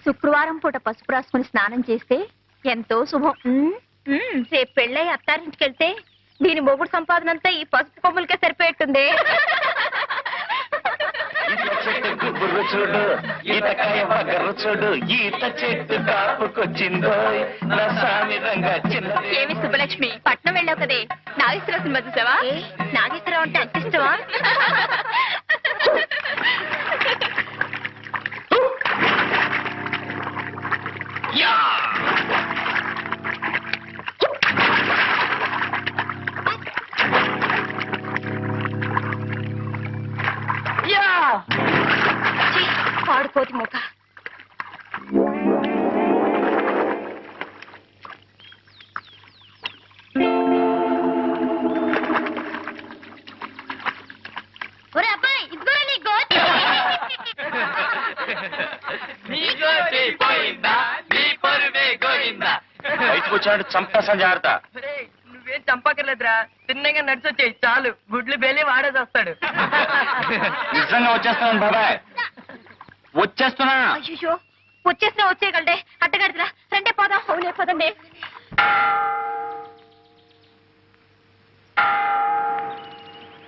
శుక్రవారం పూట పసుపు రాసుకుని స్నానం చేస్తే ఎంతో శుభం. రేపు పెళ్ళై అత్తారింటికి వెళ్తే దీని మొగుడు సంపాదన అంతా ఈ పసుపు కొమ్ములకే సరిపోయేట్టుంది. చూడు ఈతకాయ పగరు చూడు ఈత చెట్టు కాపుకొచ్చిందో ఏమి సుబ్బలక్ష్మి, పట్నం వెళ్ళావు కదే, నాగేశ్వరరావు సినిమా చూసావా? నాగేశ్వరరావు అంటే అంత ఇష్టమా? పాడుకోతి మొక్క. ఒరే అబ్బాయి, ఇదిగో నీ గోతి. బయటకు వచ్చాడు చంపేసా జాగ్రత్త. నువ్వేం చంపకర్లేదురా, తిన్నగా నడిచొచ్చాయి చాలు, గుడ్లు బేలి వాడేసి వస్తాడు. నిజంగా వచ్చేస్తున్నాను బాబాయ్, వచ్చేస్తున్నా. అయ్యో, వచ్చేసినా వచ్చేయగలడే, అట్టగడదురా. రండే పోదాం. అవునే పోదండి.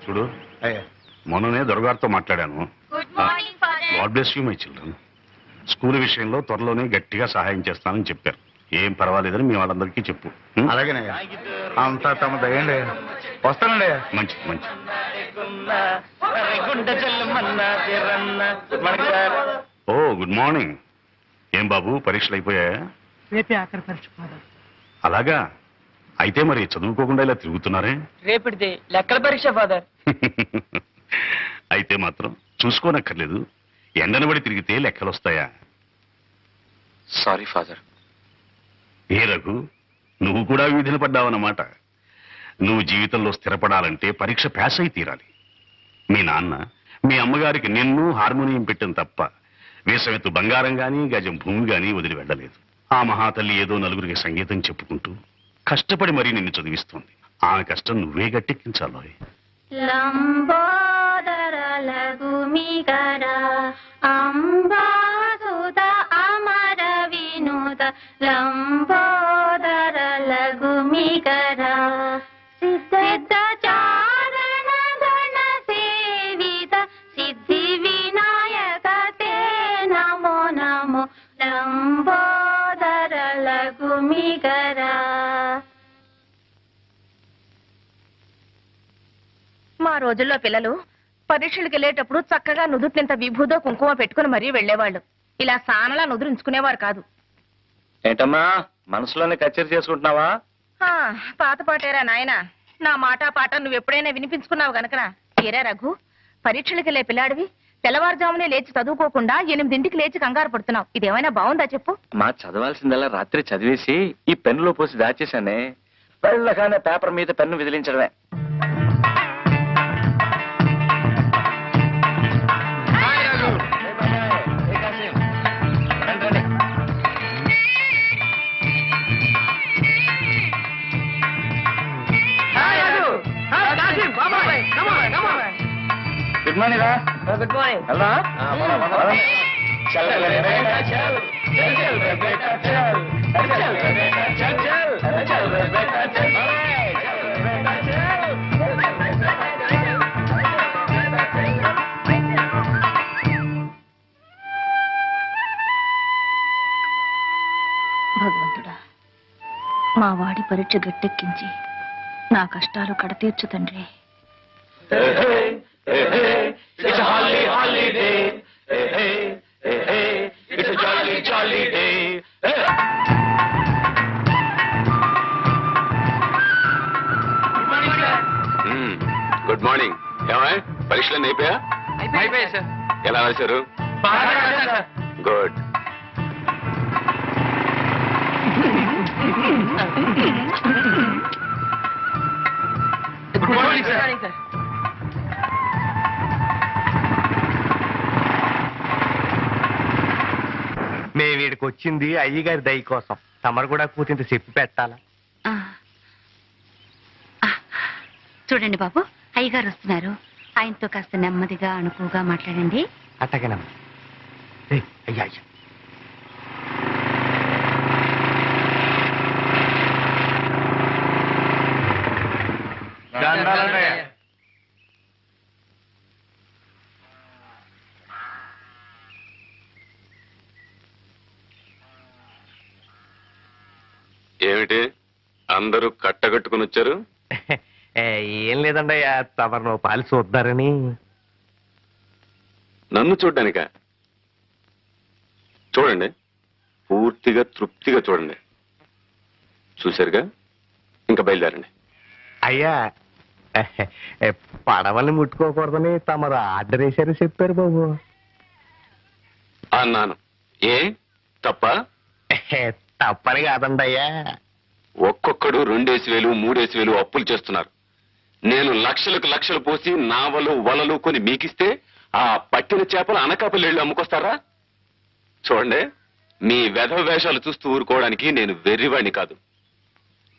చూడు, మొన్ననే దొరగారితో మాట్లాడాను. Good morning father. God bless you my children. School విషయంలో త్వరలోనే గట్టిగా సహాయం చేస్తానని చెప్పారు. ఏం పర్వాలేదని మీ వాళ్ళందరికీ చెప్పు. అలాగేనయ్యా, అంతా తమ దయండి. వస్తానండి. మంచి మంచి. ఓ గుడ్ మార్నింగ్. ఏం బాబు, పరీక్షలు అయిపోయాయా? రేపే ఆఖరి పరీక్ష ఫాదర్. అలాగా, అయితే మరి చదువుకోకుండా ఇలా తిరుగుతున్నారే? రేపటిది లెక్కల పరీక్ష ఫాదర్. అయితే మాత్రం చూసుకోనక్కర్లేదు. ఎండనబడి తిరిగితే లెక్కలొస్తాయా? Sorry father. ఏ రఘు, నువ్వు కూడా వీధిన పడ్డావన్నమాట. నువ్వు జీవితంలో స్థిరపడాలంటే పరీక్ష పాస్ అయి తీరాలి. మీ నాన్న మీ అమ్మగారికి నిన్ను హార్మోనియం పెట్టిన తప్ప వేసమెత్తు బంగారం గాని గజం భూమి గాని వదిలి వెళ్ళలేదు. ఆ మహాతల్లి ఏదో నలుగురికి సంగీతం చెప్పుకుంటూ కష్టపడి మరీ నిన్ను చదివిస్తోంది. ఆమె కష్టం నువ్వే గట్టెక్కించాలో. లంబోదర లఘుమిగర అంబాసుత అమర వినోద లంబోదర లఘుమిగర సిద్ధాచారణ గణ సేవిత సిద్ధి వినాయక తే నమో నమో లంబోదర లఘుమిగర. మా రోజుల్లో పిల్లలు పరీక్షలకు వెళ్ళేటప్పుడు చక్కగా నుదుటినంత విభూదో కుంకుమ పెట్టుకుని మరీ వెళ్లేవాళ్ళు. ఇలా సానలా నుదురించుకునేవారు కాదు. ఏంటమ్మా, మనసులోనే కచేరీ చేసుకుంటున్నావా? పాత పాటేరా నాయన. నా మాట పాట నువ్వెప్పుడైనా వినిపించుకున్నావు గనకనా? ఏరా రఘు, పరీక్షలకు వెళ్ళే పిల్లాడివి తెల్లవారుజామునే లేచి చదువుకోకుండా 8ంటికి లేచి కంగారు పడుతున్నావు. ఇదేమైనా బాగుందా చెప్పు? మా చదవాల్సిందల్లా రాత్రి చదివేసి ఈ పెన్నులో పోసి దాచేశానే. వెళ్ళగానే పేపర్ మీద పెన్ను విదిలించడమే. గుడ్ మార్నింగ్ రా. Good morning. వెళ్దా? భగవంతుడా, మా వాడి పరీక్ష గట్టెక్కించి నా కష్టాలు కడతీర్చు తండ్రి. It's a holiday. It's a jolly day. Good morning. ఏమాయ్, పరీక్షలన్నీ అయిపోయా? అయిపోయాయి సార్. ఎలా రాశారు? గుడ్. Good morning sir. మేము వీడికి వచ్చింది అయ్యగారి దయ కోసం. తమరు కూడా కూతింత చెప్పి పెట్టాలా? చూడండి బాబు, అయ్యగారు వస్తున్నారు. ఆయనతో కాస్త నెమ్మదిగా అణుకుగా మాట్లాడండి. అట్టగనమ్మ. ఏయ్, అయ్యా అయ్యా. దండాలండి. ఏమిటి అందరూ కట్టగట్టుకుని వచ్చారు? ఏ, ఏం లేదండయ్యా, తమరు నువ్వు పాలు చూద్దారని. నన్ను చూడ్డానిక? చూడండి, పూర్తిగా తృప్తిగా చూడండి. చూశారుగా, ఇంకా బయలుదేరండి. అయ్యా, పడవల్ని ముట్టుకోకూడదని తమరు ఆర్డర్ వేశారు చెప్పారు బాబు. అన్నాను. ఏ తప్ప? తప్పని కాదండి అయ్యా. ఒక్కొక్కడు 2,000 3,000 అప్పులు చేస్తున్నారు. నేను లక్షలకు లక్షలు పోసి నావలు వలలు కొని మీకిస్తే ఆ పట్టిన చేపలు అనకాపల్లి వెళ్ళి అమ్ముకొస్తారా? చూడండి, మీ వెధవ వేషాలు చూస్తూ ఊరుకోవడానికి నేను వెర్రివాణ్ణి కాదు.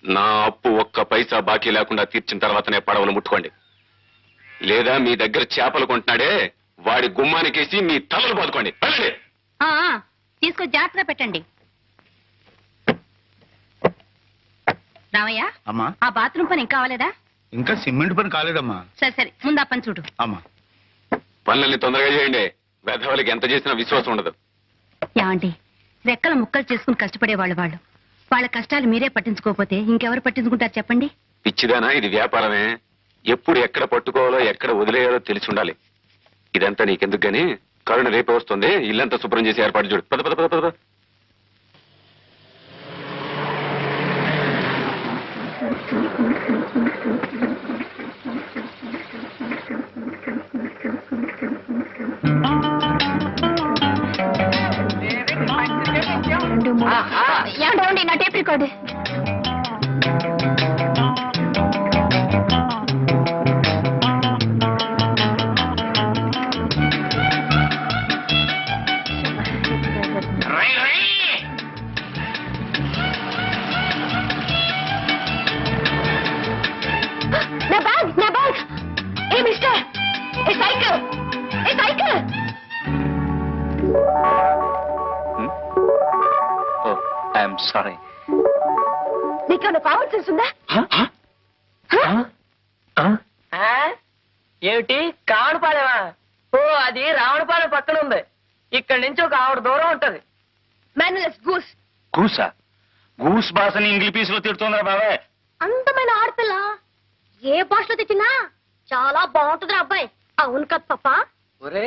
నా అప్పు ఒక్క పైసా బాకీ లేకుండా తీర్చిన తర్వాతనే పడవలు ముట్టుకోండి. లేదా మీ దగ్గర చేపలు కొంటున్నాడే వాడి గుమ్మానికేసి మీ తలలు బాదుకోండి. వెళ్ళండి. తీసుకొని జాగ్రత్తగా పెట్టండి. రామయ్య, అమ్మా, ఆ బాత్రూమ్ పని ఇంకా అవ్వలేదా? ఇంకా సిమెంట్ పని కాలేదమ్మా. సరే సరే, ముందు ఆ పని చూడు. అమ్మా, పనులన్నీ తొందరగా చేయండి. వెధవలకి ఎంత చేసినా విశ్వాసం ఉండదు. ఏమండి, రెక్కల ముక్కలు చేసుకుని కష్టపడేవాళ్ళు వాళ్ళు. వాళ్ళ కష్టాలు మీరే పట్టించుకోకపోతే ఇంకెవరు పట్టించుకుంటారు చెప్పండి? పిచ్చిదానా, ఇది వ్యాపారమే. ఎప్పుడు ఎక్కడ పట్టుకోవాలో ఎక్కడ వదిలేయాలో తెలిసి ఉండాలి. ఇదంతా నీకెందుకు గాని, కరుణ రేపే వస్తుంది. ఇల్లంతా శుభ్రం చేసి ఏర్పాటు చూడు. పద పద పద పద. ఏమండి, నా టేప్ రికార్డు. నా బ్యాగ్, నా bag. A mister, A cycle, A cycle. I'm sorry. నీకేమైనా కామన్ సెన్స్ ఉందా? ఏమిటి కావడపాలెమా? ఓ, అది రావణపాలెం పక్కన ఉంది. ఇక్కడ నుంచి ఒక 6 దూరం ఉంటది. మేనలెస్ గూస్. గూసా? గూస్ భాషని ఇంగ్లీష్ పీస్ లో తిడుతుందా బాబాయ్? అందమైన ఆడపిల్ల ఏ భాషలో తెచ్చినా చాలా బాగుంటుంది అబ్బాయి. అవును కదా పప్ప? ఒరే,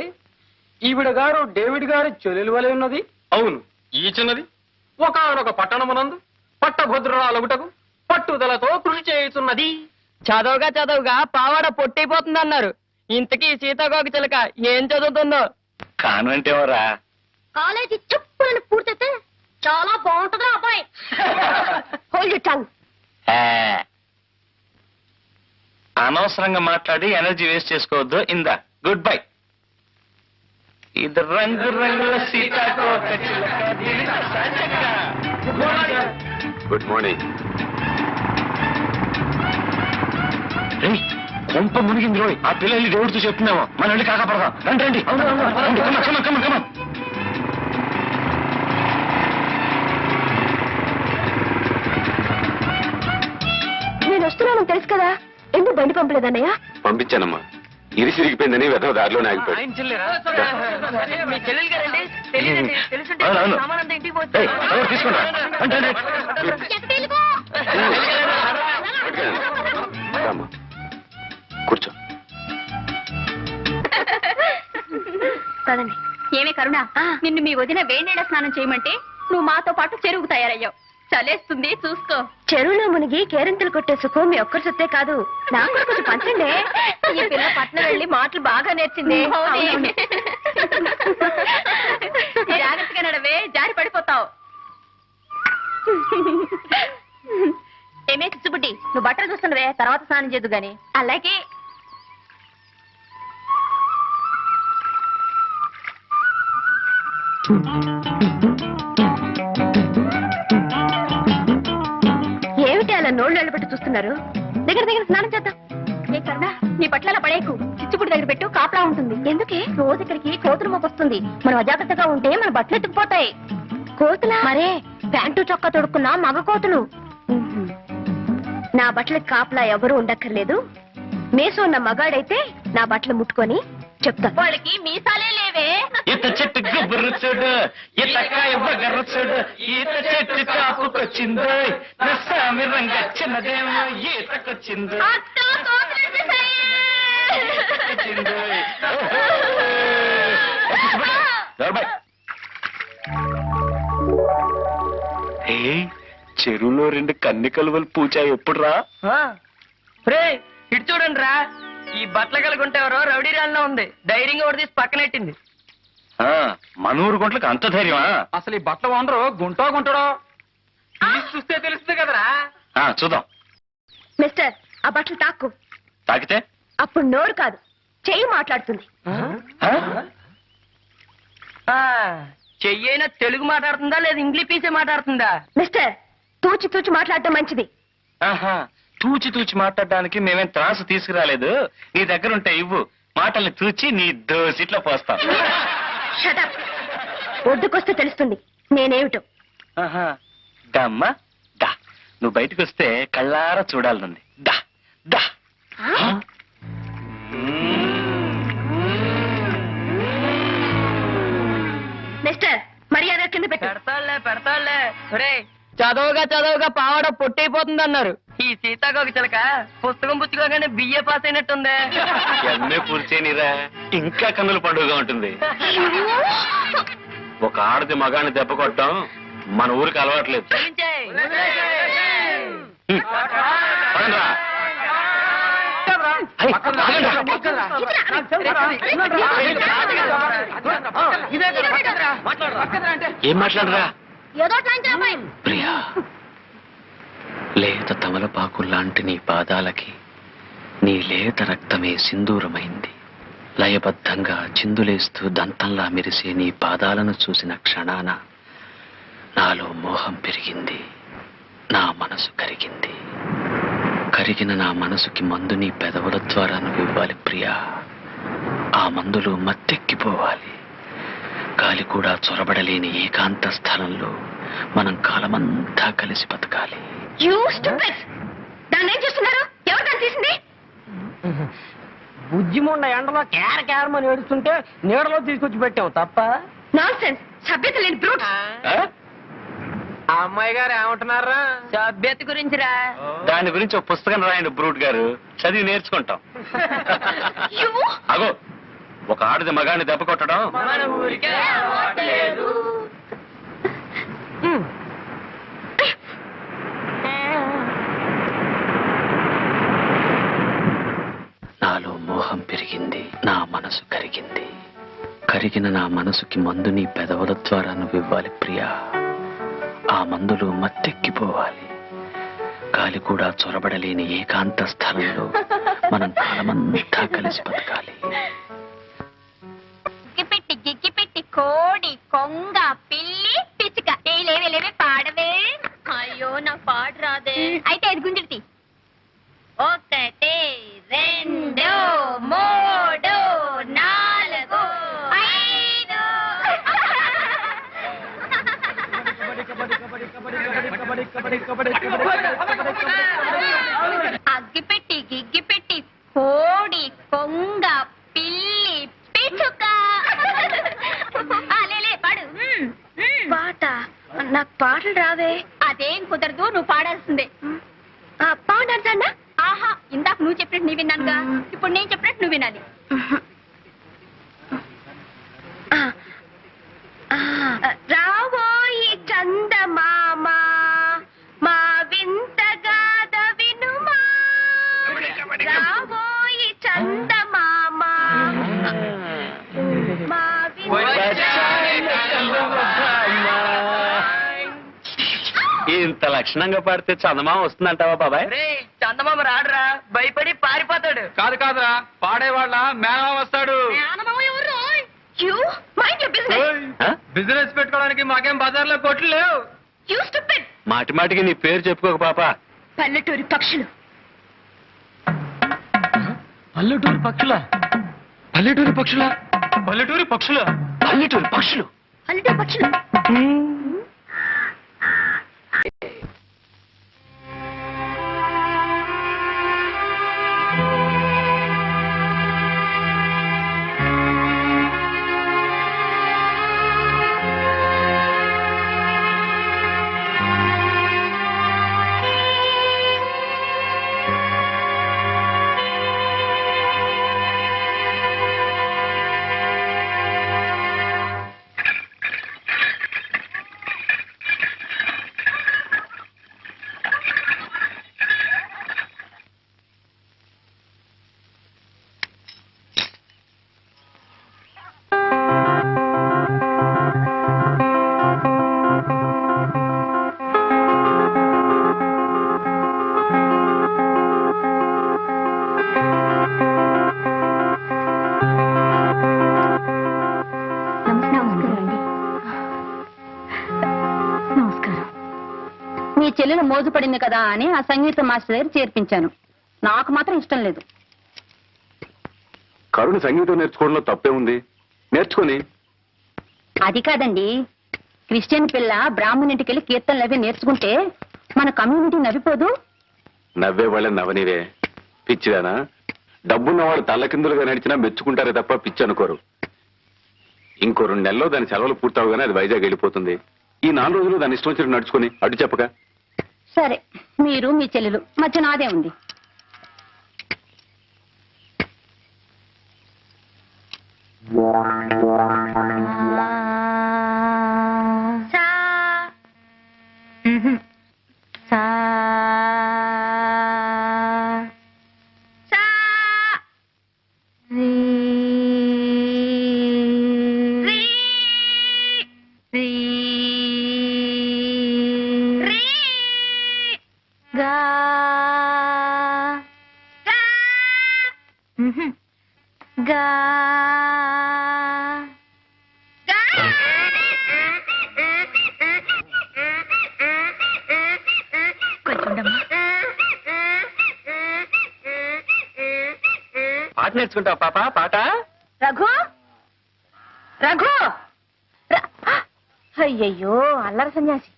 ఈవిడ గారు డేవిడ్ గారి చెల్లెలు వలె ఉన్నది. అవును, ఈ చిన్నది ఒకనొక పట్టణమునందు పట్టభద్రురాలగుటకు పట్టుదలతో కృషి చేయుతున్నది. చదవగా పావాడ పొట్టైపోతుంది అన్నారు. ఇంతకీ సీతాకోక చిలక ఏం చదువుతుందో? కాన్వెంట్ ఏమోరా? కాలేజీ చెప్పులను పూర్తయితే చాలా బాగుంటుందా అబ్బాయి. Hold your tongue. అనవసరంగా మాట్లాడి ఎనర్జీ వేస్ట్ చేసుకోవద్దు. ఇందా, గుడ్ బై. ఇది రంగు రంగుల సీతాకోక చిలక దివిట సంచక. Good morning. ఏయ్, కొంప మునిగింది రోయ్. ఆ పిల్లల్ని దేవుడితో చెప్తున్నామో మన వెళ్ళి కాకపడదాం. రండి రండి. రండి, కమన్ కమన్ కమన్. నేను వస్తున్నాను తెలుసు కదా, ఎందుకు బండి పంపలేదన్నయ్య? పంపించానమ్మా. ఇరిసిరిగిపోయిందని వెధవ దారిలోనే ఆగిపోయాడు. ఆయన చెల్లెరా? మీ చెల్లెలు గారండి? తెలియదండి. తెలుసుంటే అవును, అవును. సామానంతా ఇంటికి ఏయ్, ఎవరు తీసుకున్నా? రండి, రండి. రామ్మా, కూర్చో. కదండి. ఏమే కరుణ, నిన్ను మీ వదిన వేణీళ్ళ స్నానం చేయమంటే నువ్వు మాతో పాటు చెరువుకు తయారయ్యావు. చలేస్తుంది చూసుకో. చెరువులో మునిగి కేరింతలు కొట్టే సుఖం మీ ఒక్కరి సొత్తే కాదు, నాకు కూడా కొంచెం పంచండి. ఈ పిల్ల పట్నం వెళ్ళి మాటలు బాగా నేర్చింది. జాగ్రత్తగా నడవే, జారి పడిపోతావు. ఏమే చిచ్చుబుడ్డి, నువ్వు బట్టలు చూస్తుండవే, తర్వాత స్నానం చేద్దు గాని. అలాగే. ఏమిటి అలా నోళ్ళు వెళ్ళబెట్టి చూస్తున్నారు? దగ్గర దగ్గర స్నానం చేద్దాం. ఏ కరుణ, నీ బట్టల పడేకు చిచ్చుపుడి దగ్గర పెట్టు కాపలా ఉంటుంది. ఎందుకే రోజు ఇక్కడికి కోతులు మోకొస్తుంది. మనం అజాగ్రత్తగా ఉంటే మన బట్టలు ఎత్తుకుపోతాయి. కోతులా? మరే ప్యాంటు చొక్కా తొడుక్కున్నా మగ కోతులు. నా బట్టలకి కాపలా ఎవరు ఉండక్కర్లేదు. మేసు ఉన్న మగాడైతే నా బట్టలు ముట్టుకొని చెప్తా. వాళ్ళకి మీసాలే లేవే. ఈత చెట్టు గుబురు చూడు, ఈతకాయ బగరు చూడు, ఈత చెట్టు కాపుకొచ్చిందో స్వామి రంగ చిన్నదేమో ఈతకొచ్చిందో. చెరువులో 2 కన్ని కలువలు పూచా ఎప్పుడు రా? ఇటు చూడండి రా, ఈ బట్టలు కలుగుంటే ఎవరో రౌడీ రాల్లో ఉంది. ధైర్యంగా ఒకటి తీసి పక్కనెట్టింది. మనూరు గుంట్లకు అంత ధైర్యమా? అసలు ఈ బట్టలు ఓనరు గుంటాడో చూస్తే తెలుస్తుంది కదరా. చూద్దాం. మిస్టర్, ఆ బట్టలు తాక్కు. తాకితే అప్పుడు నోరు కాదు, చెయ్యి మాట్లాడుతుంది. చెయ్యైనా తెలుగు మాట్లాడుతుందా లేదా ఇంగ్లీష్ పీసే మాట్లాడుతుందా? మిస్టర్, తూచి తూచి మాట్లాడటం మంచిది. తూచి తూచి మాట్లాడడానికి మేమేం త్రాసు తీసుకురాలేదు. నీ దగ్గర ఉంటే ఇవ్వు, మాటల్ని తూచి నీ దోసిట్లో పోస్తాం. షటప్. ఒడ్డుకొస్తే తెలుస్తుంది నేనేమిటో. దమ్మా దా, నువ్వు బయటకు వస్తే కళ్ళారా చూడాలనుంది. దా దా. మిస్టర్, మర్యాద కింద పెట్టు. పెడతాళ్లే. చదవగా పావడ పొట్టయిపోతుంది అన్నారు. ఈ సీతాకోక చిలక పుస్తకం పుచ్చుకోగానే బిఏ పాస్ అయినట్టుంది. ఎమ్మె పూర్చేనిరా, ఇంకా కన్నుల పండుగగా ఉంటుంది. ఒక ఆడది మగాన్ని దెబ్బ కొట్టడం మన ఊరికి అలవాట్లేదు. ఏం మాట్లాడరా? ప్రియా, లేత తమలపాకు లాంటి నీ పాదాలకి నీ లేత రక్తమే సింధూరమైంది. లయబద్ధంగా చిందులేస్తూ దంతంలా మెరిసే నీ పాదాలను చూసిన క్షణాన నాలో మోహం పెరిగింది, నా మనసు కరిగింది. కరిగిన నా మనసుకి మందు నీ పెదవుల ద్వారా నువ్వు ఇవ్వాలి ప్రియా. ఆ మందులో మత్తెక్కిపోవాలి. గాలి కూడా చొరబడలేని ఏకాంత స్థలంలో మనం కాలమంతా కలిసి బతకాలి. దాన్ని ఏం చేస్తున్నారు? ఎవరు దాన్ని తీసింది? బుజ్జిముండ ఎండలో కేరమని ఏడుస్తుంటే నీడలో తీసుకొచ్చి పెట్టావు తప్ప. నాన్సెన్స్, సభ్యత లేని బ్రూట్. ఆ అమ్మాయి గారు ఏమంటున్నారా? సభ్యత గురించిరా. దాని గురించి ఒక పుస్తకం రాయండి బ్రూట్ గారు, చదివి నేర్చుకుంటాం. అగో, ఒక ఆడది మగాన్ని దెబ్బ కొట్టడం మన ఊరికే అలవాట్లేదు. నాలో మోహం పెరిగింది, నా మనసు కరిగింది. కరిగిన నా మనసుకి మందు నీ పెదవుల ద్వారా నువ్వు ఇవ్వాలి ప్రియా. ఆ మందులో మత్తెక్కిపోవాలి. గాలి కూడా చొరబడలేని ఏకాంత స్థలంలో మనం కాలమంతా కలిసి బతకాలి. గిగ్గిపెట్టి కోడి కొంగ పిల్లి పిచ్చుక లేవే పాడవే. అయ్యో నాకు పాట రాదే. అయితే అది గుంజుడి. 1 2 3 4 5. గిగ్గిపెట్టి కోడి కొంగ పిల్లి పిచ్చుక. పాడు. పాట? నాకు పాటలు రావే. అదేం కుదరదు, నువ్వు పాడాల్సిందే. పాడాల్సన్నా? ఆహా, ఇందాక నువ్వు చెప్పినట్టు నీ విన్నానుగా, ఇప్పుడు నేను చెప్పినట్టు నువ్వు వినాలి. రావోయి చందమామ మా వింత గాథ వినుమా. రావోయి చందమామ మా ఇంత లక్షణంగా పాడితే చందమామ వస్తుందంటావా బాబాయ్? చందమామ రాడురా, భయపడి పారిపోతాడు. కాదురా, పాడేవాళ్ళ మేనమామ వస్తాడు. బిజినెస్ పెట్టుకోవడానికి మాకేం బజార్లో కొట్లు లేవు. మాటి మాటికి నీ పేరు చెప్పుకోక పాప. పల్లెటూరి పక్షులు. పల్లెటూరి పక్షుల పల్లెటూరి పక్షుల పల్లెటూరి పక్షుల పల్లెటూరు పక్షులు. పల్లెటూరు పక్షులు. మీ చెల్లెలు మోజు పడింది కదా అని ఆ సంగీత మాస్టర్ దగ్గర చేర్పించాను. నాకు మాత్రం ఇష్టం లేదు. కరుణ సంగీతం నేర్చుకోవడంలో తప్పే ఉంది, నేర్చుకొని. అది కాదండి, క్రిస్టియన్ పిల్ల బ్రాహ్మణింటికి వెళ్ళి కీర్తనలు అవి నేర్చుకుంటే మన కమ్యూనిటీ నవ్విపోదు. నవ్వే వాళ్ళని నవ్వనివే, పిచ్చిదానా. డబ్బున్నవాడు తల్లకిందులుగా నడిచినా మెచ్చుకుంటారే తప్ప పిచ్చి అనుకోరు. ఇంకో 2 నెలల్లో దాని సెలవులు పూర్తవగానే అది వైజాగ్ వెళ్ళిపోతుంది. ఈ 4 రోజులు దాని ఇష్టం వచ్చినట్టు నడుచుకుని అడ్డు చెప్పక. సరే, మీరు మీ చెల్లెలు మధ్య నాదే ఉంది. పాట నేర్చుకుంటావు పాప? పాట. రఘు, రఘు, అయ్యయ్యో అల్లరి సన్యాసి.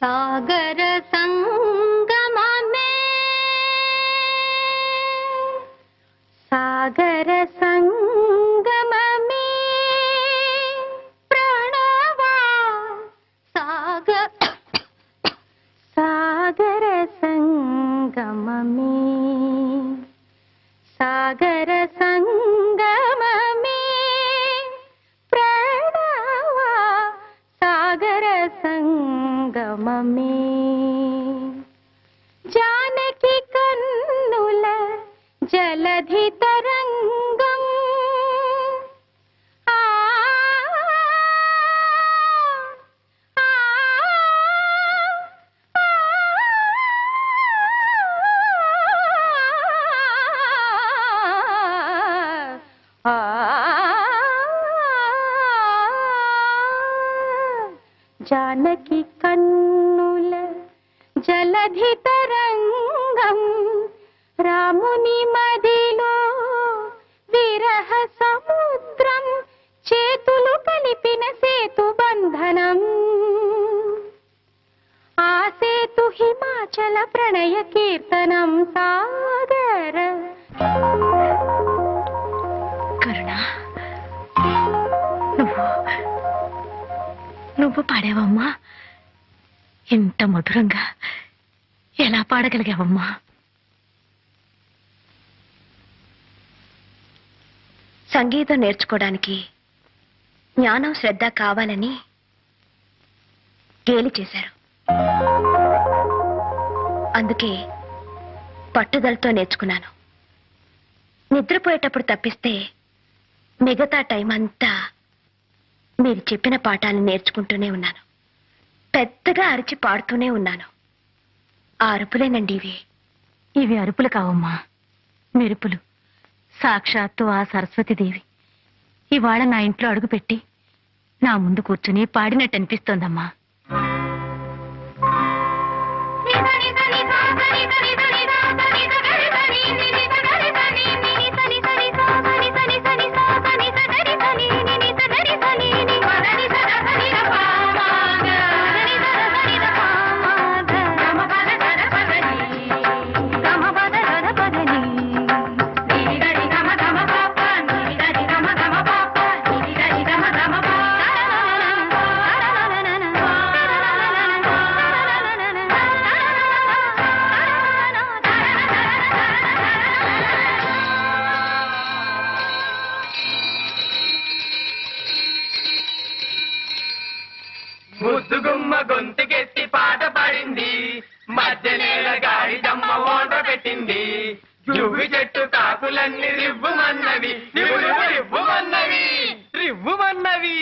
సాగర సంగమమే, సాగర సంగమమే ప్రణవా, సాగర సంగమమే, సాగర సంగమమే ప్రణవా, సాగర సంగమమే జానకి కన్నుల జలధి తరంగం, జానకి కన్నుల జలధి తరంగం రాముని మదిలో నువ్వు పాడావమ్మా? ఇంత మధురంగా ఎలా పాడగలిగావమ్మా? సంగీతం నేర్చుకోవడానికి జ్ఞానం, శ్రద్ధ కావాలని గేలి చేశారు. అందుకే పట్టుదలతో నేర్చుకున్నాను. నిద్రపోయేటప్పుడు తప్పిస్తే మిగతా టైం అంతా మీరు చెప్పిన పాఠాలను నేర్చుకుంటూనే ఉన్నాను. పెద్దగా అరిచి పాడుతూనే ఉన్నాను. ఆ అరుపులేనండి ఇవి. ఇవి అరుపులు కావమ్మా, మెరుపులు. సాక్షాత్తు ఆ సరస్వతీదేవి ఇవాళ నా ఇంట్లో అడుగుపెట్టి నా ముందు కూర్చుని పాడినట్టు అనిపిస్తోందమ్మా. ముద్దుగుమ్మ గొంతుకెత్తి పాట పాడింది, మధ్య నేల గాడి దమ్మ ఓండ్ర పెట్టింది. జువ్వి చెట్టు కాకులన్నీ రివ్వుమన్నవి, రివ్వుమన్నవి, రివ్వుమన్నవి,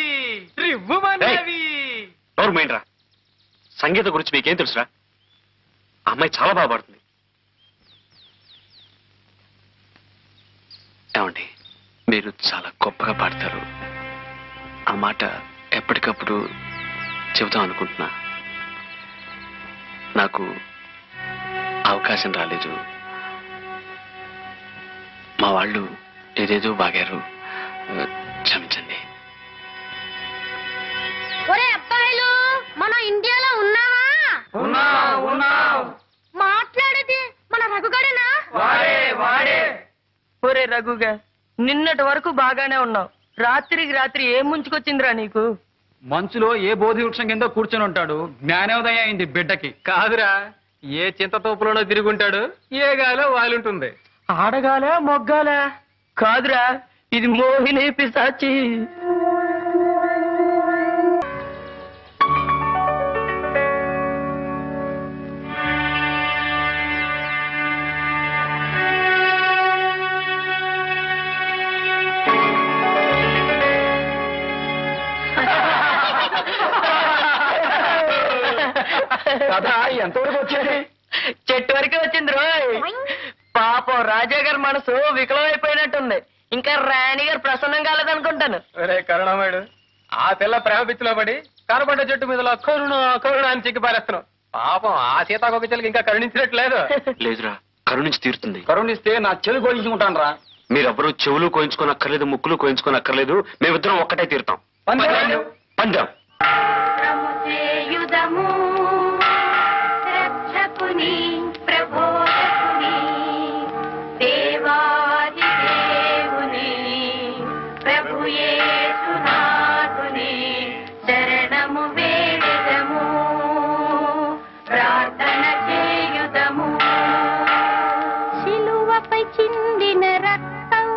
రివ్వుమన్నవి. నోరుమేంట్రా, సంగీతం గురించి మీకేం తెలుసురా? ఆ అమ్మాయి చాలా బాగా పాడుతుంది. ఏమండి, మీరు చాలా గొప్పగా పాడతారు. ఆ మాట ఎప్పటికప్పుడు చెబుతాం అనుకుంటున్నా. నాకు అవకాశం రాలేదు. మా వాళ్ళు ఏదేదో బాగారు, క్షమించండి. ఒరే అబ్బాయిలు, మనం ఇండియాలో ఉన్నావా? మాట్లాడేది మన రఘుగడేనా? ఒరే రఘుగా, నిన్నటి వరకు బాగానే ఉన్నావు. రాత్రికి రాత్రి ఏం ముంచుకొచ్చిందిరా నీకు? మంచులో ఏ బోధి వృక్షం కింద కూర్చొని ఉంటాడు, జ్ఞానోదయం అయింది బిడ్డకి. కాదురా, ఏ చింతతోపులోనో తిరుగుంటాడు, ఏ గాలో వాలుంటుంది. ఆడగాలే మొగ్గాలే? కాదురా, ఇది మోహిని పిశాచి. కథ ఎంతవరకు వచ్చేది? చెట్టు వరకే వచ్చింది రోయ్. పాపం రాజా గారి మనసు వికలమైపోయినట్టుంది. ఇంకా రాణి గారు ప్రసన్నం కాలేదనుకుంటాను. ఒరే కరుణామయుడు, ఆ పిల్ల ప్రేమ పిచ్చిలో పడి కనపడ్డ చెట్టు మీద కరుణ కరుణ అని చిక్కి పారేస్తున్నావు. పాపం ఆ సీతాకొక ఇంకా కరుణించినట్లేదు. లేదురా, కరుణించి తీరుతుంది. కరుణిస్తే నా చెవి కోయించుకుంటాను రా. మీరెవ్వరూ చెవులు కోయించుకోనక్కర్లేదు, ముక్కులు కోయించుకోనక్కర్లేదు. మేమిద్దరం ఒక్కటే తీరుతాం. పందెం. యుధము రక్షకుని ప్రబోధకుని దేవాది దేవుని ప్రభు యేసునాథుని శరణము వేడెదము, ప్రార్థన చేయుదము. శిలువపై చిందిన రక్తం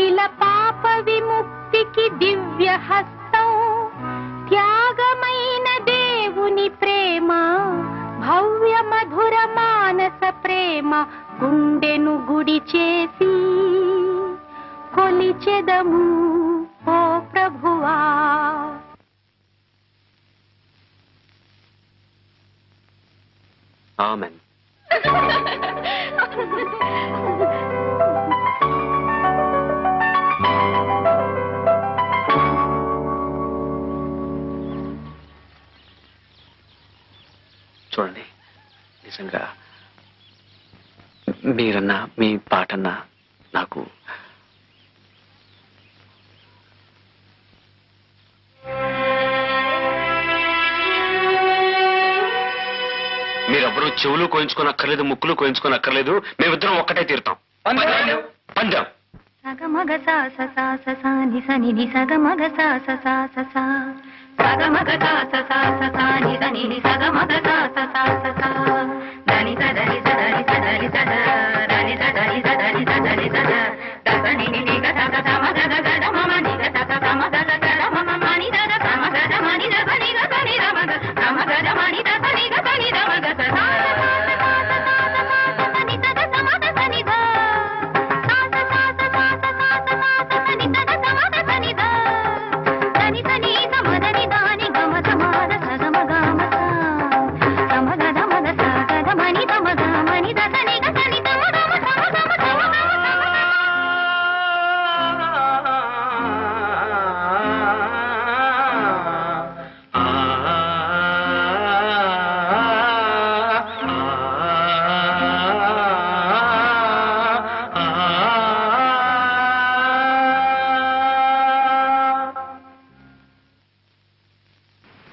ఇలా పాప విముక్తికి దివ్య హస్తం. త్యాగమైన దేవుని ప్రేమ, భవ్య మధుర మానస ప్రేమ, గుండెను గుడి చేసి కొలిచెదము ఓ ప్రభువా. ఆమెన్. చూడండి, నిజంగా మీరన్నా మీ పాటన్నా నాకు మీరెవ్వరూ చెవులు కోయించుకోనక్కర్లేదు, ముక్కులు కోయించుకోనక్కర్లేదు. మేమిద్దరం ఒక్కటే తీరుతాం. పందెం. సగమగ సా స సా స సా ని స ని ని సగమగ సా స సా స సా సగమగ సా స సా స సా ని స ని ని సగమగ సా స సా స సా దని స దని స దని స దని స ద దని స దని స దని స దని స ద ద స ని ని ని గ స గ స మ గ గ గ డ మ మ ని గ స గ స మ గ గ గ డ మ మ మ ని ద ద స మ గ ద మ ని ద స ని గ స ని ద మ గ స మ గ ద మ ని ద స ని గ స ని ద మ గ స సా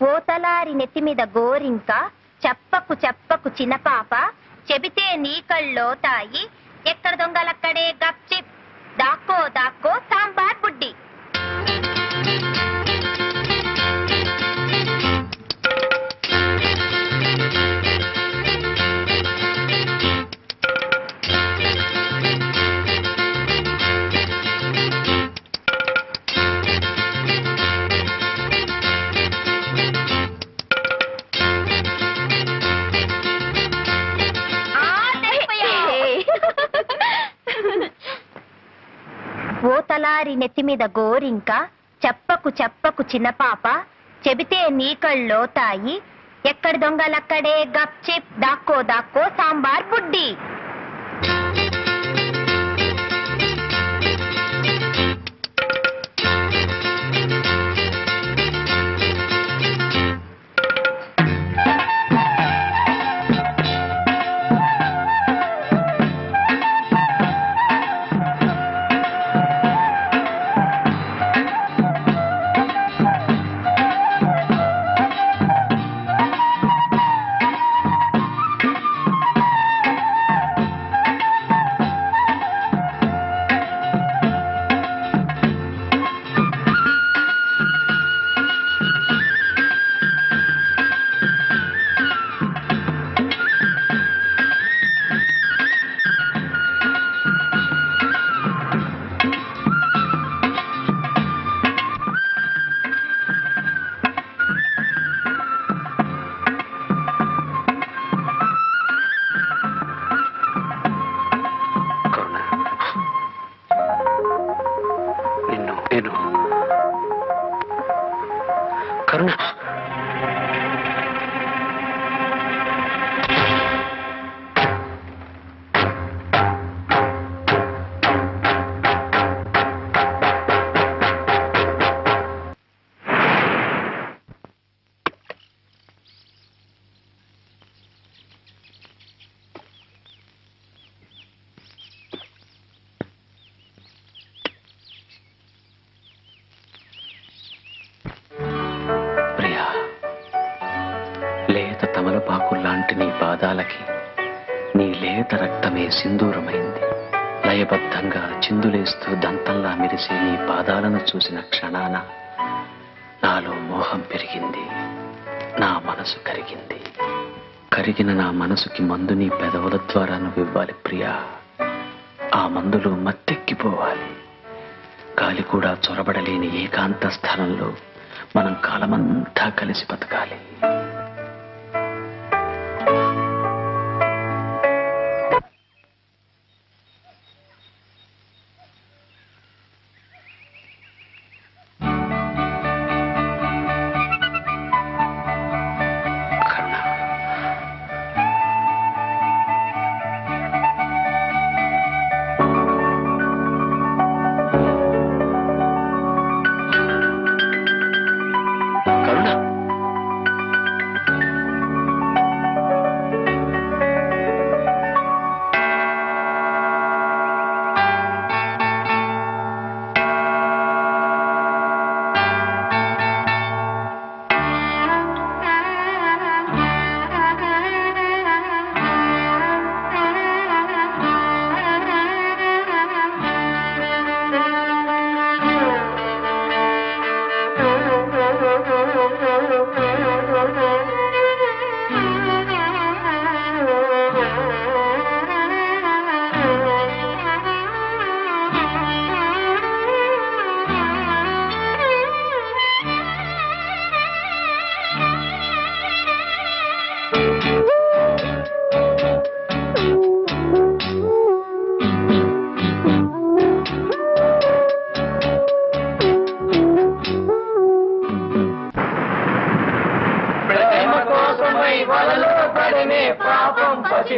ఓతలారి నెత్తి మీద గోరింక చెప్పకు చెప్పకు చిన్న పాప చెబితే నీ కళ్ళో తాయి ఎక్కడ దొంగలక్కడే గప్చిప్ దాక్కో దాక్కో సాంబార్ బుడ్డి ఓతలారి నెత్తి మీద గోరింక చెప్పకు చెప్పకు చిన్న పాప చెబితే నీ కళ్ళో తాయి ఎక్కడ దొంగలక్కడే గప్చిప్ దాక్కో దాక్కో సాంబార్ బుడ్డి కరుణ లేత తమలపాకుల్లాంటి నీ పాదాలకి నీ లేత రక్తమే సింధూరమైంది. లయబద్ధంగా చిందులేస్తూ దంతంలా మెరిసే నీ పాదాలను చూసిన క్షణాన నాలో మోహం పెరిగింది, నా మనసు కరిగింది. కరిగిన నా మనసుకి మందు నీ పెదవుల ద్వారా నువ్వివ్వాలి ప్రియా. ఆ మందులో మత్తెక్కిపోవాలి. గాలి కూడా చొరబడలేని ఏకాంత స్థలంలో మనం కాలమంతా కలిసి బతకాలి.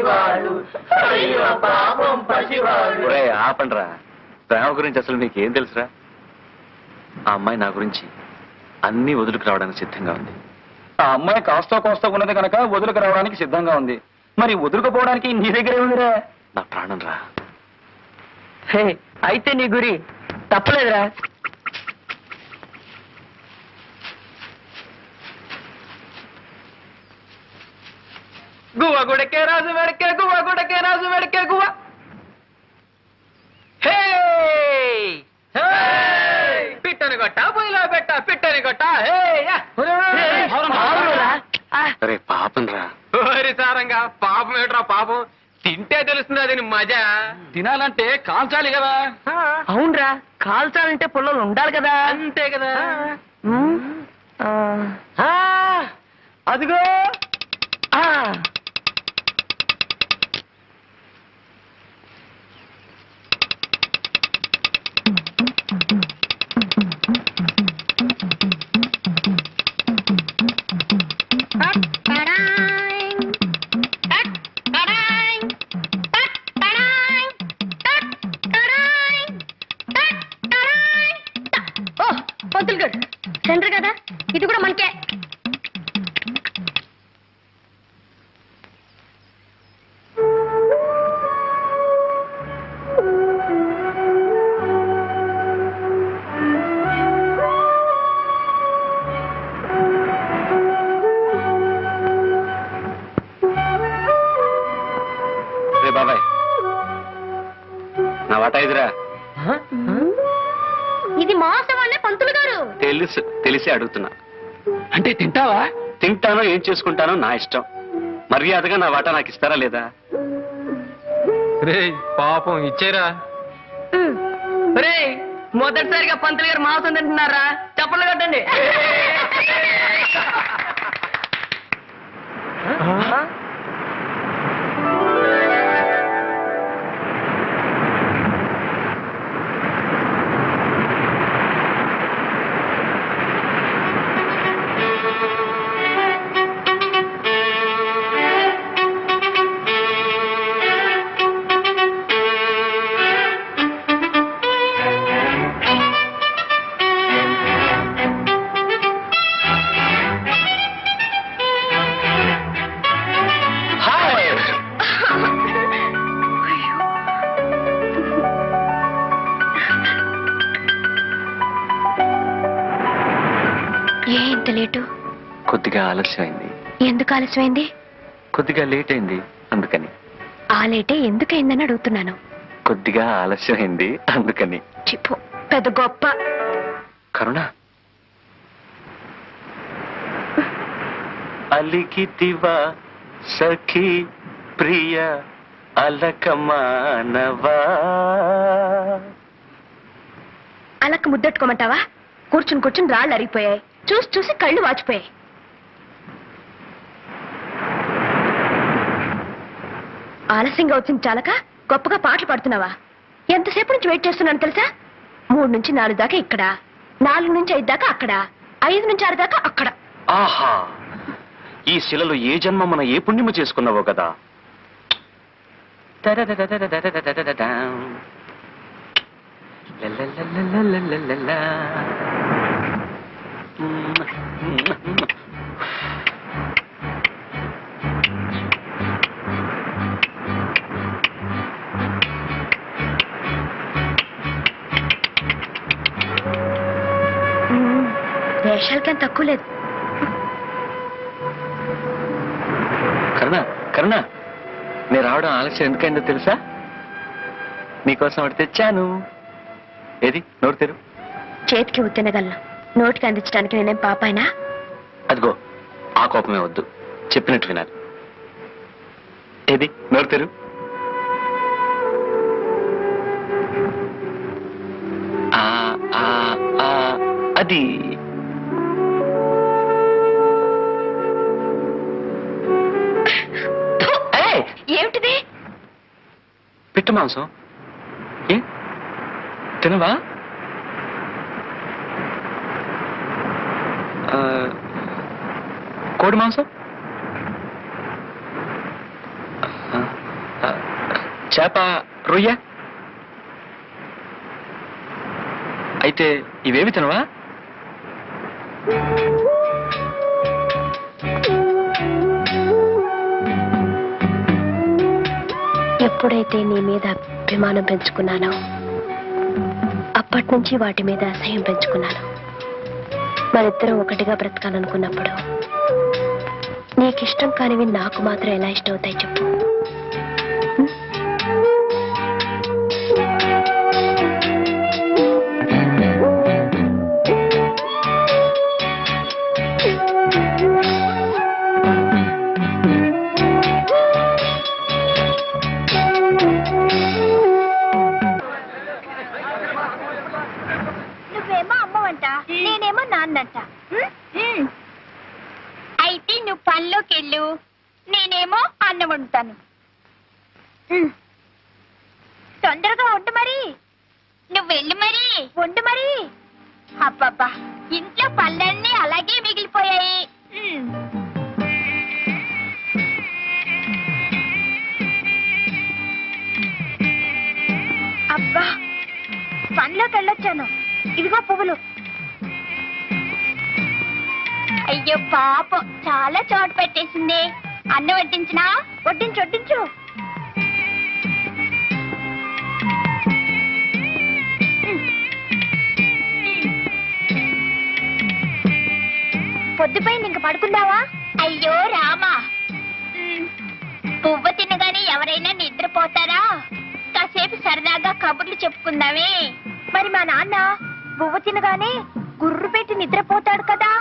పసివాడు అయ్యో పాపం పసివాడు. ఆపండ్రా, ప్రేమ గురించి అసలు నీకేం తెలుసురా? ఆ అమ్మాయి నా గురించి అన్ని వదులుకు రావడానికి సిద్ధంగా ఉంది. ఆ అమ్మాయి కాస్త కోస్తా ఉన్నది కనుక వదులుకు రావడానికి సిద్ధంగా ఉంది. మరి వదులుకుపోవడానికి నీ దగ్గరే ఉందిరా. నా ప్రాణం రా. హే, అయితే నీ గురి తప్పలేదురా. గువ్వ గుడకే రాజు వెడకే గువ్వ గుడకే రాజు వెడకే గువ్వ. హే పిట్టని కొట్ట పొయ్యిలో పెట్ట పిట్టని కొట్ట. అరే పాపం రా. సారంగా పాపం ఏట్రా పాపం. తింటే తెలుస్తుంది అది మజా. తినాలంటే కాల్చాలి కదా. అవునరా, కాల్చాలంటే పుల్లలు ఉండాలి కదా. అంతే కదా. అదిగో పంతులు గారు సెంటర్ కదా, ఇది కూడా మనకే. రే బాబాయ్, నా వాటా ఇదిరా. ఇది మోసం అనే పంతులు గారు. తెలిసి అడుగుతున్నా. అంటే తింటావా? తింటానో ఏం చేసుకుంటానో నా ఇష్టం. మర్యాదగా నా వాటా నాకు ఇస్తారా లేదా? రే పాపం ఇచ్చేరా. రే, మొదటిసారిగా పంతులు గారు మాంసం తింటున్నారా? చప్పట్లు కట్టండి. ఎంత లేటు? కొద్దిగా ఆలస్యమైంది. ఎందుకు ఆలస్యమైంది? కొద్దిగా లేట్ అయింది అందుకని. ఆ లేటే ఎందుకైందని అడుగుతున్నాను. కొద్దిగా ఆలస్యమైంది అందుకని. చిప్పు పెద్ద గొప్ప. కరుణ, అలికితివా సఖీ ప్రియ అలకమానవా. అలక ముద్దెట్టుకోమంటావా? కూర్చుని కూర్చుని రాళ్ళు అరిగిపోయాయి, చూసి చూసి కళ్ళు వాచిపోయాయి. ఆలస్యంగా వచ్చింది చాలక గొప్పగా పాటలు పాడుతున్నావా? ఎంతసేపు నుంచి వెయిట్ చేస్తున్నాను తెలుసా? 3 నుంచి 4 దాకా ఇక్కడ, 4 నుంచి 5 దాకా అక్కడ, 5 నుంచి 6 దాకా అక్కడ. ఆహా, ఈ శిలలో ఏ జన్మ మన ఏ పుణ్యము చేసుకున్నావో కదా. వేషాలకేం తక్కువ లేదు. కరుణ, కరుణ, నేను రావడం ఆలస్యం ఎందుకైందో తెలుసా? నీకోసం ఒకటి తెచ్చాను. ఏది, నోరు తెరు. చేతికి ఉత్తినగలను, నోటికి అందించడానికి నేనేం పాపాయినా? అదిగో, ఆ కోపమే వద్దు, చెప్పినట్టు వినాలి. ఏది, నోరు తెరు. అది ఏమిటిది? పిట్ట మాంసం. ఏ తినవా? కోడి మాంసం. చేప, రొయ్య. అయితే ఇవేమి తినవా? ఎప్పుడైతే నీ మీద అభిమానం పెంచుకున్నానో అప్పటి నుంచి వాటి మీద అసహ్యం పెంచుకున్నాను. మరిద్దరం ఒకటిగా బ్రతకాలనుకున్నప్పుడు నీకిష్టం కానివి నాకు మాత్రం ఎలా ఇష్టం అవుతాయి చెప్పు. నువ్వేమో అమ్మవంట, నేనేమో నాన్నంట. అయితే నువ్వు పనిలోకి వెళ్ళు, నేనేమో అన్నం వండుతాను. తొందరగా వండు మరి. నువ్వు వెళ్ళు మరి, వండు మరి. అబ్బబ్బా, ఇంట్లో పళ్ళన్నీ అలాగే మిగిలిపోయాయి. అబ్బా, పనిలోకి వెళ్ళొచ్చాను. ఇదిగో పువ్వులు. అయ్యో పాపం, చాలా చోటు పెట్టేసింది. అన్నం వడ్డించినా? వడ్డించు వడ్డించు. పొద్దుపోయింది, ఇంక పడుకుందావా? అయ్యో రామా, పువ్వు తినగానే ఎవరైనా నిద్రపోతారా? కాసేపు సరదాగా కబుర్లు చెప్పుకుందామే. మరి మా నాన్న పువ్వు తినగానే గుర్రు పెట్టి నిద్రపోతాడు కదా.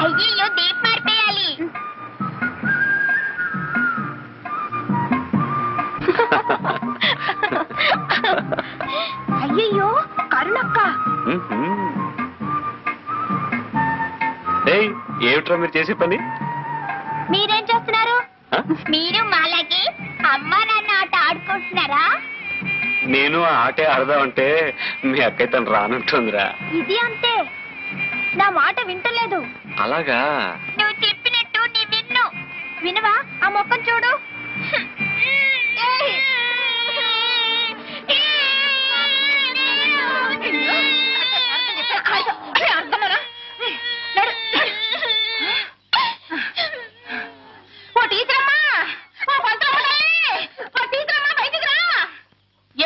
అయ్యో, దీపం మారిపోయాలి. అయ్యయ్యో, కరుణక్క. ఏమిట్రా మీరు చేసే పని? మీరేం చేస్తున్నారు? మీరు మాలాగే అమ్మా నాన్న ఆట ఆడుకుంటున్నారా? నేను ఆ ఆటే ఆడదామంటే మీ అక్కయ్య తను రానంటుందిరా. ఇది అంతే, నా మాట వింటలేదు. అలాగా? నువ్వు చెప్పినట్టు నీ విన్ను. వినవా? ఆ మొక్కను చూడు.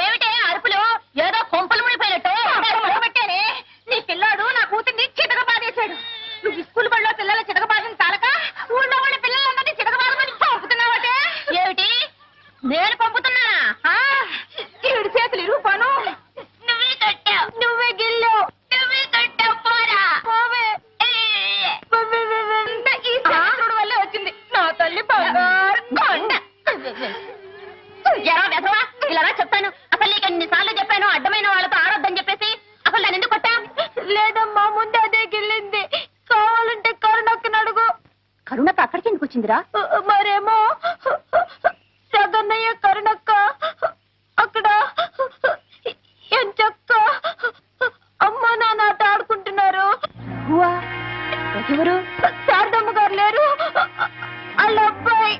ఏమిటే అరుపులు? ఏదో కొంపలు మునిపోయినట్టు పెట్టానే. నీ పిల్లాడు నా కూతుర్ని చితక బాధేశాడు. నువ్వు స్కూల్ బడిలో పిల్లల చితక బాధని తాలక ఊళ్ళో వాళ్ళ పిల్లలందరినీ చితక బాధమని పంపుతున్నావటే. ఏమిటి? నేను పంపుతున్నానా? ఈవిడి చేతులు ఇరుగుపాను. నువ్వే కట్టావు, నువ్వే గిల్లావు, నువ్వే కట్టావు. పోరా పోవే. ఈ శాస్త్రుడు వల్లే వచ్చింది నా తల్లి బంగారు కొండ. ఎలా వెధవా, ఇలా చెప్తాను. అసలు నీకు ఎన్నిసార్లు చెప్పాను అడ్డమైన వాళ్ళతో ఆడొద్దని చెప్పేసి. అసలు దాన్ని ఎందుకు కొట్టా? లేదమ్మా, ముందు అదే గిల్లింది. కావాలంటే కరుణక్కని అడుగు. కరుణక్క అక్కడికి ఎందుకు వచ్చిందిరా? మరేమో జగన్నయ్య కరుణక్క అక్కడ ఎంచక్క అమ్మా నాన్న ఆట ఆడుకుంటున్నారు. ఎవరు? శారదమ్మ గారు లేరు, వాళ్ళ అబ్బాయి.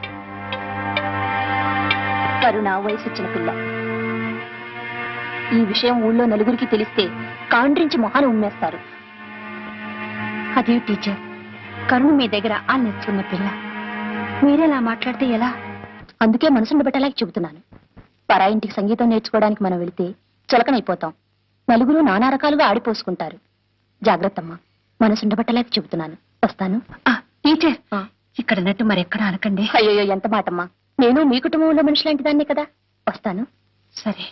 కరుణ వయసు వచ్చిన పిల్ల. ఈ విషయం ఊళ్ళో నలుగురికి తెలిస్తే కాండ్రించి మొహాలు ఉమ్మేస్తారు. అదే టీచర్, కరుణ మీ దగ్గర ఆ నేర్చుకున్న పిల్ల. మీరేలా మాట్లాడితే ఎలా? అందుకే మనసును పెట్టలేక చెబుతున్నాను. పరాయింటికి సంగీతం నేర్చుకోవడానికి మనం వెళితే చులకనైపోతాం. నలుగురు నానా రకాలుగా ఆడిపోసుకుంటారు. జాగ్రత్తమ్మా, మనసుండబట్టలేక చెబుతున్నాను. వస్తాను. టీచర్, ఇక్కడ అన్నట్టు మరెక్కడ అనకండి. అయ్యో, ఎంత మాటమ్మా. నేను మీ కుటుంబంలో మనిషి లాంటి దాన్నే కదా. వస్తాను. సరే.